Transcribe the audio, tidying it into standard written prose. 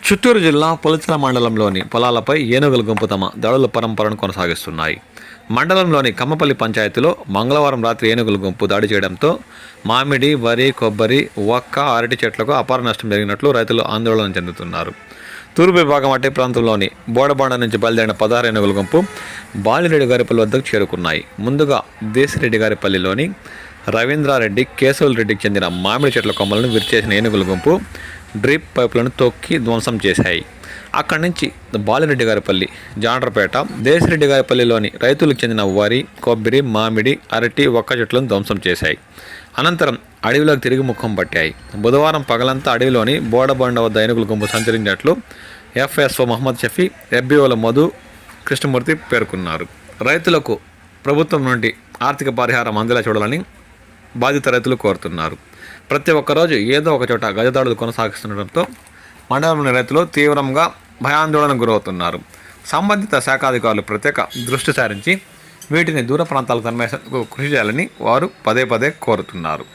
చిత్తూరు జిల్లా పులిచెర్ల మండలంలోని పొలాలపై ఏనుగుల గుంపు తమ దాడుల పరంపరను కొనసాగిస్తున్నాయి. మండలంలోని కమ్మపల్లి పంచాయతీలో మంగళవారం రాత్రి ఏనుగుల గుంపు దాడి చేయడంతో మామిడి, వరి, కొబ్బరి, ఒక్క, అరటి చెట్లకు అపార నష్టం జరిగినట్లు రైతులు ఆందోళన చెందుతున్నారు. తూర్పు విభాగం అటవీ ప్రాంతంలోని బోడబండ నుంచి బయలుదేరిన 16 ఏనుగుల గుంపు బాలిరెడ్డి గారిపల్లి వద్దకు చేరుకున్నాయి. ముందుగా దేశిరెడ్డి గారిపల్లిలోని రవీంద్రారెడ్డి, కేశవుల రెడ్డికి చెందిన మామిడి చెట్ల కొమ్మలను విరిచేసిన ఏనుగుల గుంపు డ్రిప్ పైపులను తొక్కి ధ్వంసం చేశాయి. అక్కడి నుంచి బాలిరెడ్డి గారిపల్లి, జాండ్రపేట, దేశిరెడ్డి గారిపల్లిలోని రైతులకు చెందిన వరి, కొబ్బరి, మామిడి, అరటి, ఒక్క చెట్లను ధ్వంసం చేశాయి. అనంతరం అడవిలోకి తిరిగి ముఖం పట్టాయి. బుధవారం పగలంతా అడవిలోని బోడబండ వద్ద ఏనుగుల గుంపు సంచరించినట్లు ఎఫ్ఎస్ఓ మహమ్మద్ షఫీ, ఎఫ్బిఓల మధు, కృష్ణమూర్తి పేర్కొన్నారు. రైతులకు ప్రభుత్వం నుండి ఆర్థిక పరిహారం అందేలా చూడాలని బాధిత రైతులు కోరుతున్నారు. ప్రతి ఒక్కరోజు ఏదో ఒక చోట గజదాడులు కొనసాగిస్తుండటంతో మండలంలోని రైతులు తీవ్రంగా భయాందోళనకు గురవుతున్నారు. సంబంధిత శాఖాధికారులు ప్రత్యేక దృష్టి సారించి వీటిని దూర ప్రాంతాలకు తరలించేందుకు కృషి చేయాలని వారు పదే పదే కోరుతున్నారు.